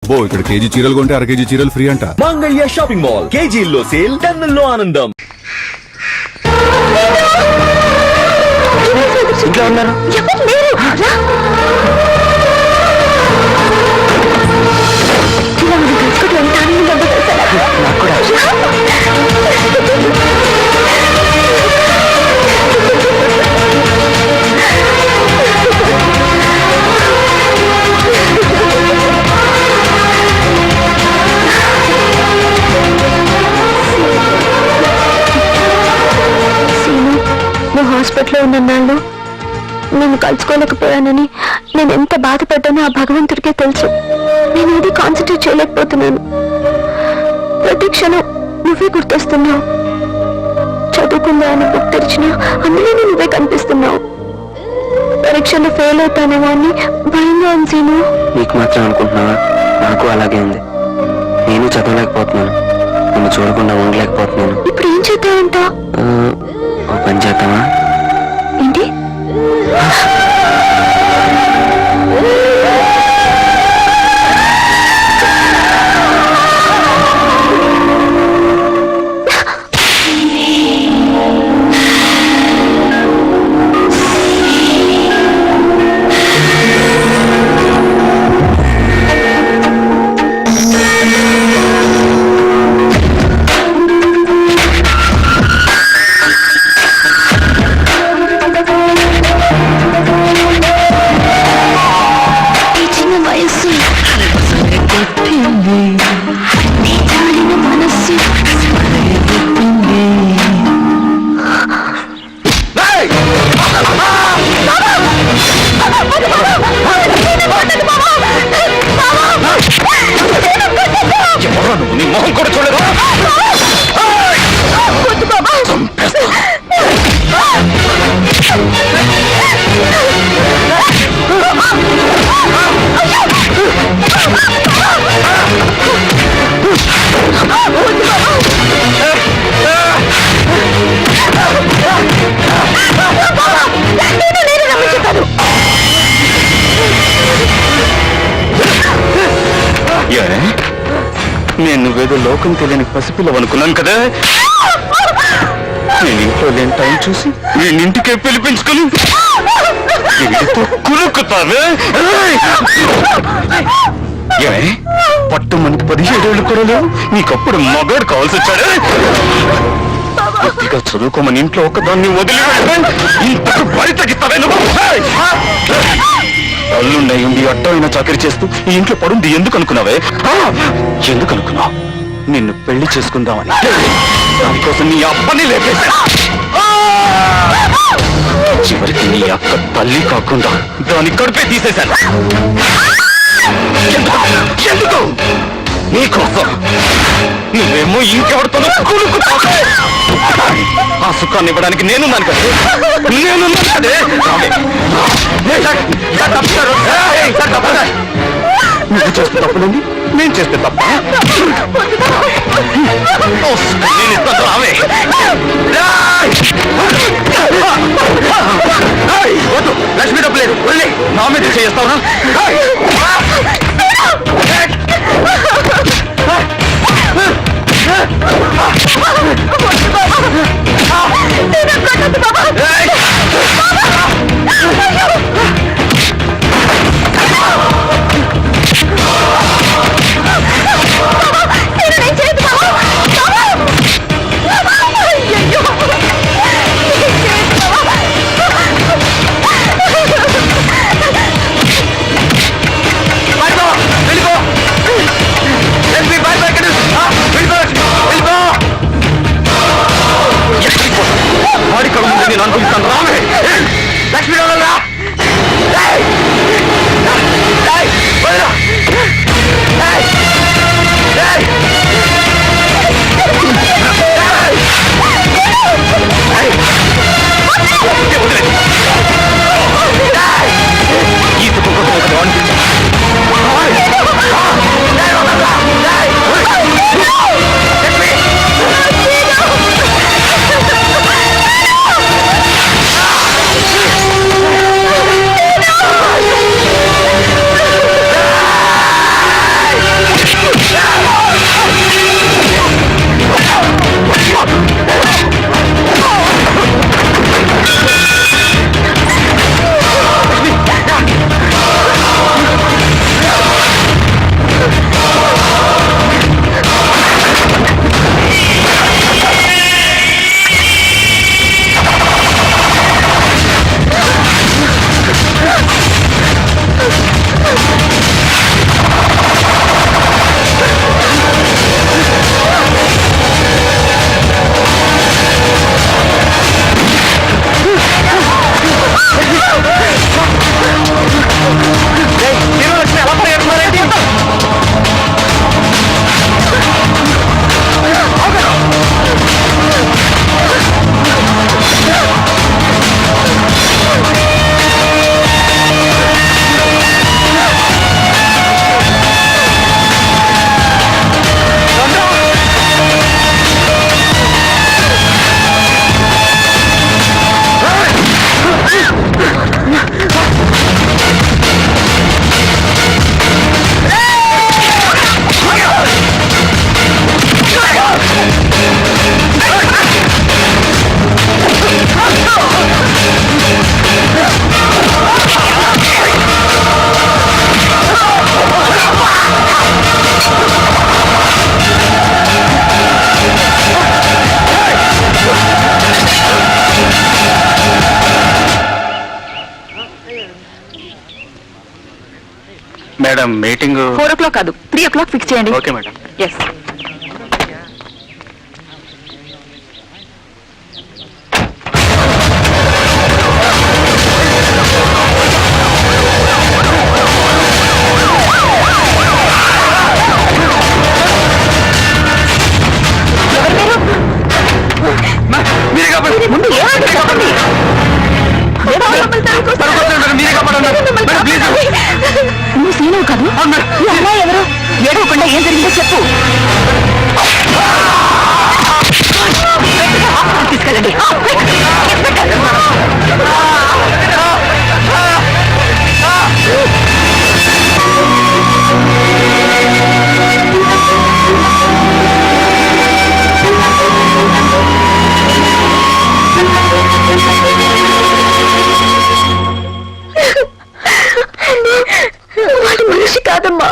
అబ్బో ఇక్కడ కేజీ చీరలు కొంటే అర కేజీ చీరలు ఫ్రీ అంట. మంగళ్య షాపింగ్ మాల్, కేజీల్లో సేల్, టన్నుల్లో ఆనందం. ఇంట్లో ఉన్నారు. హాస్పిటల్లో ఉన్నన్నాళ్ళు నేను కలుసుకోలేకపోయానని నేను ఎంత బాధపడ్డానో ఆ భగవంతుడికే తెలుసు. నేను ఏది కాన్సన్ట్రేట్ చేయలేకపోతున్నాను. ప్రతి క్షణం నువ్వే గుర్తొస్తున్నావు. చదువుకుందా అని బుక్ తెరిచినా అందులోనే నువ్వే కనిపిస్తున్నావు. పరీక్షలో ఫెయిల్ అవుతానేమో అని భయంగా ఉంది సీను. నీకు మాత్రం అనుకుంటున్నావా? నాకు అలాగే ఉంది. నేను చదవలేకపోతున్నాను, నిన్ను చూడకుండా ఉండలేకపోతున్నాను. ఇప్పుడు ఏం చేద్దామంట? ఓ పని చేద్దామా? ఏంటి? నేను నువ్వేదో లోకం తెలియని పసిపిల్లవనుకున్నాను కదా. నేను ఇంట్లో లేని టైం చూసి నేను ఇంటికే పిలిపించుకొని కురుక్కుతావే. పట్టుమని 17 ఏళ్ళు కూడా లేవు, నీకప్పుడు మగాడు కావాల్సి వచ్చాడు. కొద్దిగా చదువుకోమని ఇంట్లో ఒకదాన్ని వదిలి ఇంతకు బరి తగ్గిస్తావే నువ్వు. అల్లుండయి ఉండి అడ్డమైన చాకరీ చేస్తూ ఈ ఇంట్లో పడుంది ఎందుకు అనుకున్నావే? ఎందుకు అనుకున్నావు? నిన్ను పెళ్లి చేసుకుందామని. దానికోసం నీ అప్పని లేపేశా. చివరికి నీ అక్క తల్లి కాకుండా దాని కడుపే తీసేశాను. ఎందుకు? నీకోసం. నువ్వేమో ఇంకెవరితోనో కూలుకుతావు. ఆ సుఖాన్ని ఇవ్వడానికి నేనున్నాను కదే. నువ్వు చేస్తే తప్పులేండి, నేను చేస్తే తప్ప. నేను ఇస్తాను రావే. వద్దు, లక్ష్మి డబ్బు లేదు, నా మీద చేస్తావునా? వెళ్ళిపో. మేడం మీటింగ్ 4 o'clock కాదు 3 o'clock ఫిక్స్ చేయండి. Okay madam. ఎస్. ముందు ఏమంటే చెప్పండి. నువ్వు సీను కాదు, ఈ అమ్మాయి ఎవరు? ఏడవకుండా ఏం జరిగిందో చెప్పు. తీసుకెళ్ళండి. వాడి మనిషి కాదమ్మా.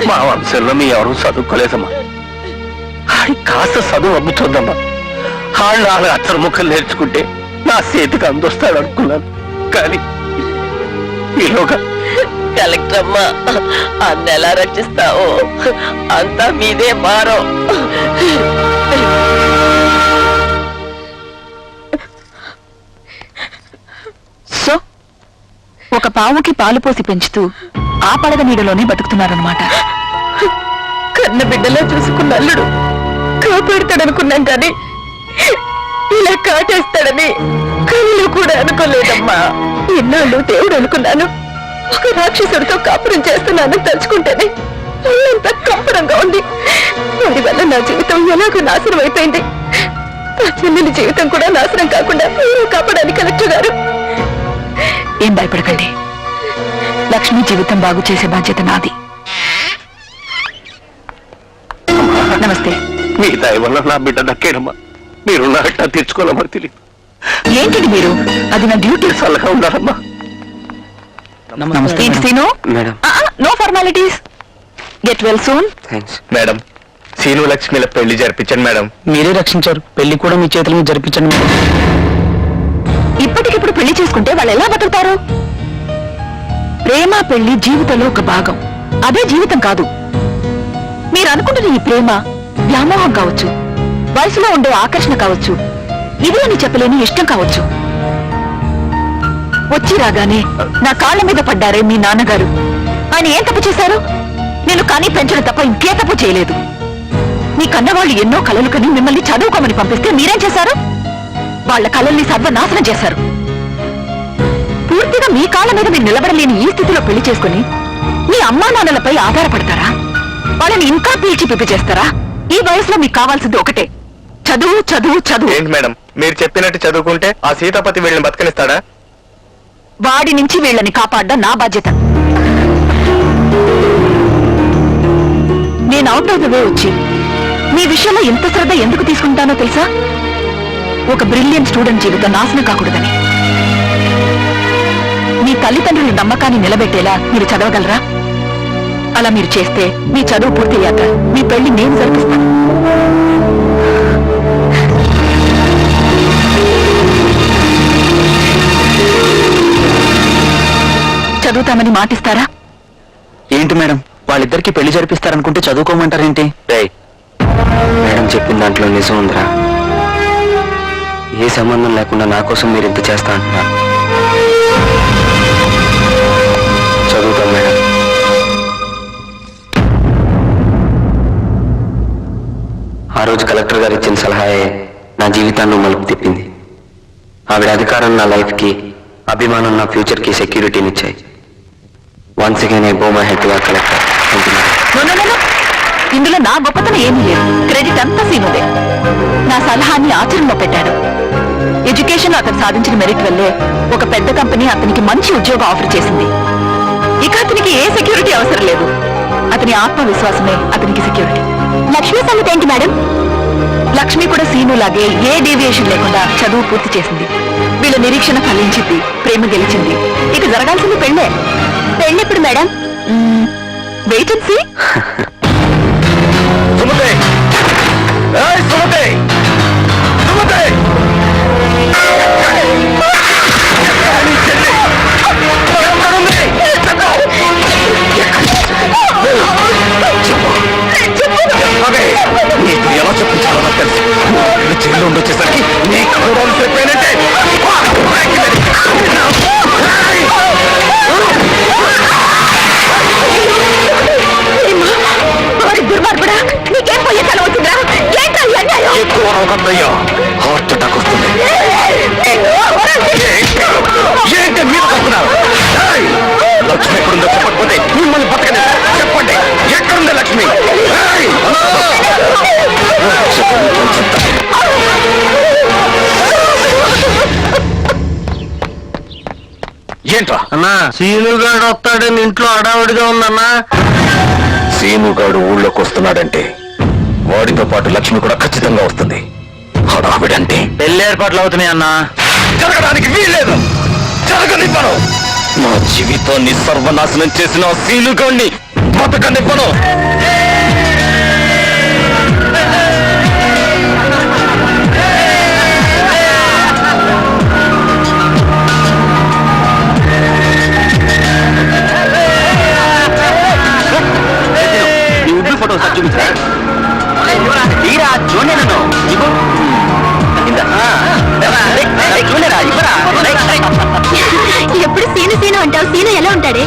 మా వంశంలో మీ ఎవరు చదువుకోలేదమ్మా. కాస్త చదువు అమ్ముతుందమ్మా. ఆళ్ళు అచ్చరు ముక్కలు నేర్చుకుంటే నా చేతికి అందొస్తాడు అనుకున్నాను. కానీ ఈలోగా కలెక్టర్ అమ్మా, అన్నెలా రక్షిస్తావు? అంతా మీదే భారం. సో ఒక పావుకి పాలు పోసి పెంచుతూ ఆ పడగ నీడలోనే బతుకుతున్నారనమాట. కన్న బిడ్డలో చూసుకున్న అల్లుడు కాపాడుతాడనుకున్నాం కానీ ఇలా కాటేస్తాడని కళ్ళు కూడా అనుకోలేదమ్మా. ఎన్నాళ్ళు దేవుడు అనుకున్నాను, ఒక రాక్షసుడితో కాపురం చేస్తున్నానని తలుచుకుంటేనే ఒళ్ళంతా కంపరంగా ఉంది. వాడి వల్ల నా జీవితం ఎలాగో నాశనం అయిపోయింది. నా చెల్లెలి జీవితం కూడా నాశనం కాకుండా మీరు కాపాడాలి కలెక్టర్ గారు. ఏం భయపడకండి, లక్ష్మి జీవితం బాగు చేసే బాధ్యత నాది. నమస్తే. మీ దయ వల్ల నా బిడ్డ దక్కేనమ్మా. మీరున్నారట తీర్చుకోవాలమ్మా. తెలియదు ఏంటిది మీరు? అది నా డ్యూటీ. చల్లగా ఉండాలమ్మా. Madam, no formalities. Get well soon. Madam, Seenu లక్ష్మిల పెళ్లి జరిపించండి మేడం. మీరే రక్షించారు, పెళ్లి కూడా మీ చేతుల మీద జరిపించండి. ఇప్పటికిప్పుడు పెళ్లి చేసుకుంటే వాళ్ళు ఎలా బతుకుతారు? ప్రేమ పెళ్లి జీవితంలో ఒక భాగం, అదే జీవితం కాదు. మీరు అనుకుంటున్న ఈ ప్రేమ వ్యామోహం కావచ్చు, వయసులో ఉండే ఆకర్షణ కావచ్చు, ఇది అని చెప్పలేని ఇష్టం కావచ్చు. వచ్చి రాగానే నా కాళ్ళ మీద పడ్డారే మీ నాన్నగారు. ఆయన ఏం తప్పు చేశారు? నేను కానీ పెంచడం తప్ప ఇంకే తప్పు చేయలేదు. మీ కన్నవాళ్ళు ఎన్నో కలలు కని మిమ్మల్ని చదువుకోమని పంపిస్తే మీరేం చేశారు? వాళ్ళ కలల్ని సర్వనాశనం చేశారు. పూర్తిగా మీ కాళ్ళ మీద మీరు నిలబడలేని ఈ స్థితిలో పెళ్లి చేసుకుని మీ అమ్మా నాన్నలపై ఆధారపడతారా? వాళ్ళని ఇంకా పీల్చి పిప్పి చేస్తారా? ఈ వయసులో మీకు కావాల్సింది ఒకటే, చదువు చదువు చదువు. ఏంటి మేడం, మీరు చెప్పినట్టు చదువుకుంటే ఆ సీతాపతి వీళ్ళని బతకనిస్తాడా? వాడి నుంచి వీళ్ళని కాపాడడం నా బాధ్యత. నేను అవుట్ ఆఫ్ ద వే వచ్చి మీ విషయంలో ఎంత శ్రద్ధ ఎందుకు తీసుకుంటానో తెలుసా? ఒక బ్రిలియంట్ స్టూడెంట్ జీవితం నాశనం కాకూడదని. మీ తల్లిదండ్రుల నమ్మకాన్ని నిలబెట్టేలా మీరు చదవగలరా? అలా మీరు చేస్తే మీ చదువు పూర్తయ్యాక మీ పెళ్లి నేను జరిపిస్తాను. చదువుతామని మాటిస్తారా? ఏంటి మేడం, వాళ్ళిద్దరికి పెళ్లి జరిపిస్తారనుకుంటే చదువుకోమంటారేంటి? మేడం చెప్పిన దాంట్లో నిజం ఉందిరా. ఏ సంబంధం లేకుండా నా కోసం మీరు ఇంత చేస్తా అంటున్నారు. చదువుతాం మేడం. ఆ రోజు కలెక్టర్ గారు ఇచ్చిన సలహాయే నా జీవితాన్ని మలుపు తిప్పింది. ఆవిడ అధికారం నా లైఫ్కి, అభిమానం నా ఫ్యూచర్కి సెక్యూరిటీని ఇచ్చాయి. వన్స్ అగైన్ ఐ బో my head to our collector. ఇందులో నా గొప్పతనం ఏమీ లేదు, క్రెడిట్ అంతా సీనుదే. నా సలహాన్ని ఆచరణలో పెట్టాడు. ఎడ్యుకేషన్ అతను సాధించిన మెరిట్ వల్లే ఒక పెద్ద కంపెనీ అతనికి మంచి ఉద్యోగం ఆఫర్ చేసింది. ఇక అతనికి ఏ సెక్యూరిటీ అవసరం లేదు. అతని ఆత్మవిశ్వాసమే అతనికి సెక్యూరిటీ. లక్ష్మి సంగతి ఏంటి మేడం? లక్ష్మి కూడా సీను లాగే ఏ డీవియేషన్ లేకుండా చదువు పూర్తి చేసింది. వీళ్ళ నిరీక్షణ ఫలించింది, ప్రేమ గెలిచింది. ఇక జరగాల్సింది పెళ్ళే. పెళ్ళెప్పుడు madam? Wait and see. Sumathi ఏయ్ సుమతి సుమతి నీ చెల్లి ఎక్కడుంది? అదే నీకు ఎలా చెప్పించాలో నాకు తెలుసు. చెల్లి ఉండొచ్చేసరికి నీ కూడా చెప్పానంటే దుర్మార్గుడా, నీకేం పోయే కాలం అవుతుందా? ఏంటా ఈ అన్యాయం? ఎక్కువ నవ్వుకుందయ్యా, హార్ట్ అటాక్ వస్తుంది. ఏంటి మీరు వస్తున్నారు? లక్ష్మి ఎక్కడుందో చెప్పకపోతే మిమ్మల్ని బతకని చెప్పండి. ఎక్కడుంది లక్ష్మి? ఏయ్! ఏంట్రా అన్నా సీనుగాడు వస్తాడని ఇంట్లో అడావుడిగా ఉందన్నా. సీనుగాడు ఊళ్ళోకి వస్తున్నాడంటే వాడితో పాటు లక్ష్మి కూడా ఖచ్చితంగా వస్తుంది. హడావిడంటే పెళ్లి ఏర్పాట్లు అవుతున్నాయి అన్నా. జరగడానికి వీల్లేదు. జరగనివ్వను. నా జీవితాన్ని సర్వనాశనం చేసిన ఆ సీనుగాడిని బతకనివ్వను. నీ ఉడ్డు ఫోటో సార్ చూపించా. తీరా చూడండి నన్ను. ఇవ్వు. ఇందా. చూడరా ఇవ్వరా. ఎప్పుడు సీను సీను అంటావు, సీను ఎలా ఉంటాడే?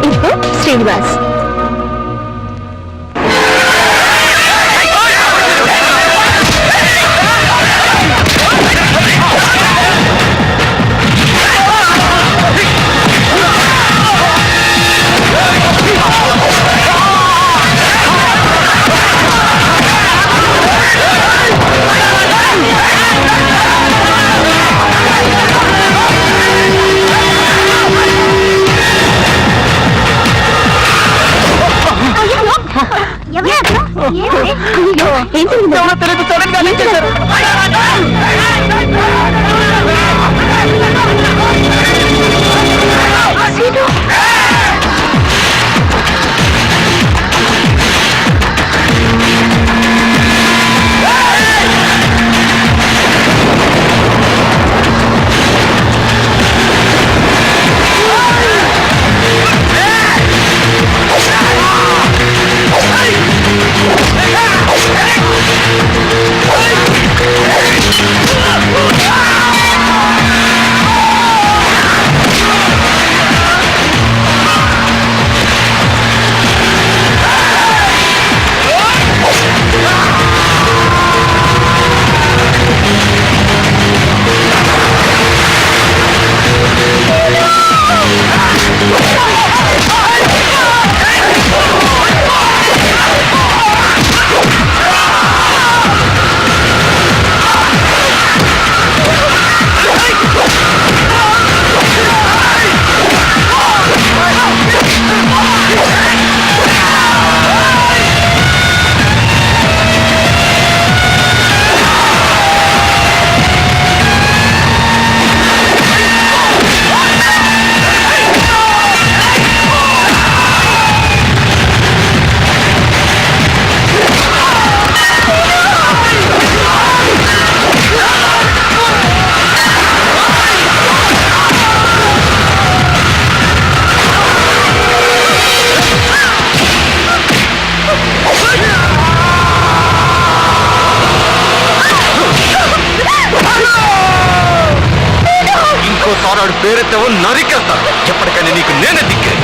ఇదిగో శ్రీనివాస్. ఇంకోసారి పేరెత్తవో నరికేస్తా. ఎప్పటికైనా నీకు నేనే దిక్కే.